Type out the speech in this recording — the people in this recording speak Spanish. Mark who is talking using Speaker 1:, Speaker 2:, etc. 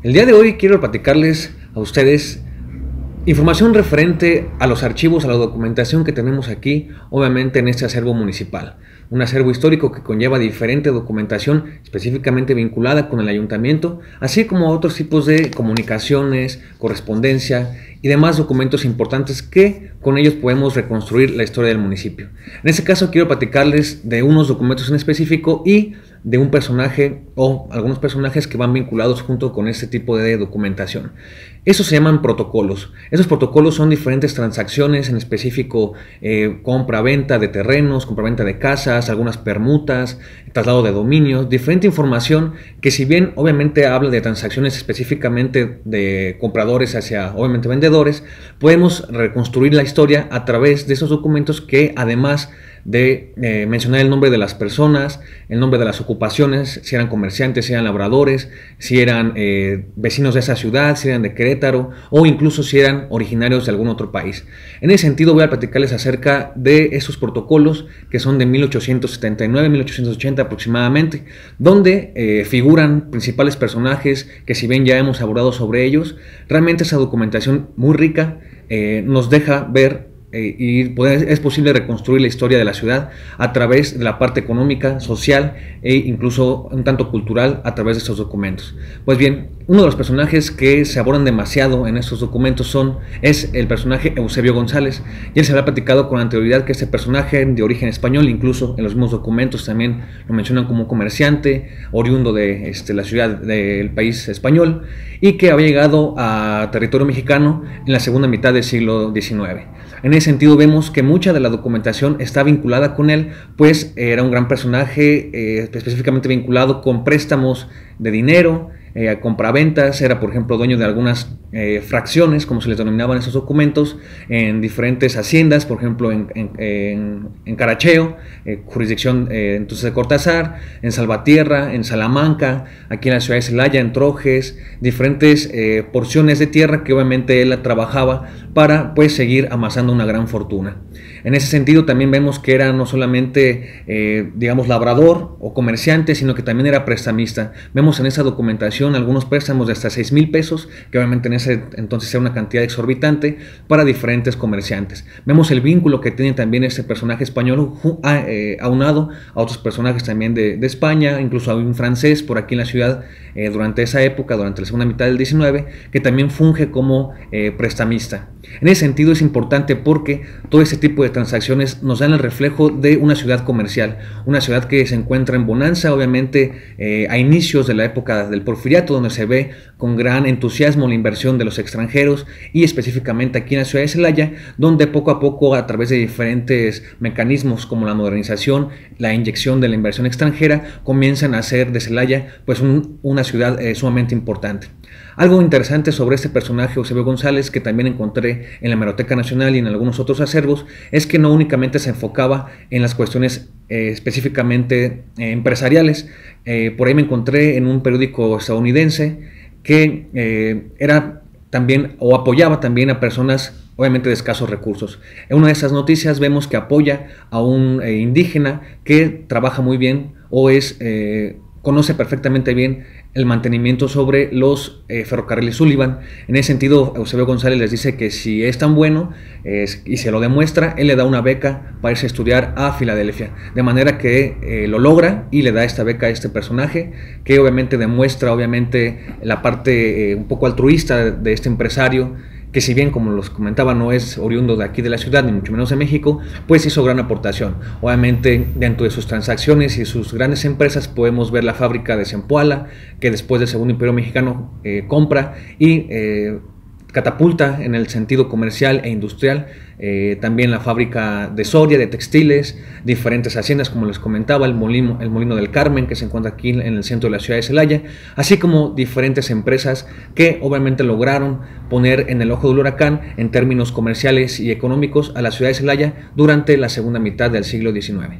Speaker 1: El día de hoy quiero platicarles a ustedes información referente a los archivos, a la documentación que tenemos aquí, obviamente en este acervo municipal. Un acervo histórico que conlleva diferente documentación específicamente vinculada con el ayuntamiento, así como otros tipos de comunicaciones, correspondencia y demás documentos importantes que con ellos podemos reconstruir la historia del municipio. En este caso quiero platicarles de unos documentos en específico y de un personaje o algunos personajes que van vinculados junto con este tipo de documentación. Esos se llaman protocolos. Esos protocolos son diferentes transacciones, en específico compra-venta de terrenos, compra-venta de casas, algunas permutas, traslado de dominios, diferente información que, si bien obviamente habla de transacciones específicamente de compradores hacia obviamente vendedores, podemos reconstruir la historia a través de esos documentos que, además de mencionar el nombre de las personas, el nombre de las ocupaciones, si eran comerciantes, si eran labradores, si eran vecinos de esa ciudad, si eran de Querétaro o incluso si eran originarios de algún otro país. En ese sentido voy a platicarles acerca de esos protocolos que son de 1879-1880 aproximadamente, donde figuran principales personajes que, si bien ya hemos abordado sobre ellos, realmente esa documentación muy rica nos deja ver es posible reconstruir la historia de la ciudad a través de la parte económica, social e incluso un tanto cultural a través de estos documentos. Pues bien, uno de los personajes que se abordan demasiado en estos documentos es el personaje Eusebio González. Ya se había platicado con anterioridad que este personaje de origen español, incluso en los mismos documentos también lo mencionan como comerciante, oriundo de la ciudad del país español y que había llegado a territorio mexicano en la segunda mitad del siglo XIX. En ese sentido vemos que mucha de la documentación está vinculada con él, pues era un gran personaje específicamente vinculado con préstamos de dinero, compraventas, era por ejemplo dueño de algunas fracciones, como se les denominaban esos documentos, en diferentes haciendas, por ejemplo en Caracheo, jurisdicción entonces de Cortázar, en Salvatierra, en Salamanca, aquí en la ciudad de Celaya, en Trojes, diferentes porciones de tierra que obviamente él trabajaba para pues seguir amasando una gran fortuna. En ese sentido también vemos que era no solamente digamos labrador o comerciante, sino que también era prestamista. Vemos en esa documentación algunos préstamos de hasta 6,000 pesos, que obviamente en ese entonces era una cantidad exorbitante para diferentes comerciantes. Vemos el vínculo que tiene también este personaje español aunado a otros personajes también de España, incluso a un francés por aquí en la ciudad durante esa época, durante la segunda mitad del 19, que también funge como prestamista. En ese sentido es importante porque todo este tipo de transacciones nos dan el reflejo de una ciudad comercial, una ciudad que se encuentra en bonanza, obviamente a inicios de la época del Porfiriato, donde se ve con gran entusiasmo la inversión de los extranjeros y específicamente aquí en la ciudad de Celaya, donde poco a poco a través de diferentes mecanismos como la modernización, la inyección de la inversión extranjera, comienzan a hacer de Celaya pues una ciudad sumamente importante. Algo interesante sobre este personaje Eusebio González, que también encontré en la Hemeroteca Nacional y en algunos otros acervos, es que no únicamente se enfocaba en las cuestiones específicamente empresariales. Por ahí me encontré en un periódico estadounidense que era también o apoyaba también a personas obviamente de escasos recursos. En una de esas noticias vemos que apoya a un indígena que trabaja muy bien o conoce perfectamente bien el mantenimiento sobre los ferrocarriles Sullivan. En ese sentido, Eusebio González les dice que si es tan bueno y se lo demuestra, él le da una beca para irse a estudiar a Filadelfia. De manera que lo logra y le da esta beca a este personaje, que obviamente demuestra la parte un poco altruista de este empresario, que si bien, como los comentaba, no es oriundo de aquí de la ciudad, ni mucho menos de México, pues hizo gran aportación. Obviamente, dentro de sus transacciones y sus grandes empresas podemos ver la fábrica de Zempoala, que después del Segundo Imperio Mexicano compra y catapulta en el sentido comercial e industrial, también la fábrica de Soria, de textiles, diferentes haciendas, como les comentaba, el Molino del Carmen, que se encuentra aquí en el centro de la ciudad de Celaya, así como diferentes empresas que obviamente lograron poner en el ojo del huracán en términos comerciales y económicos a la ciudad de Celaya durante la segunda mitad del siglo XIX.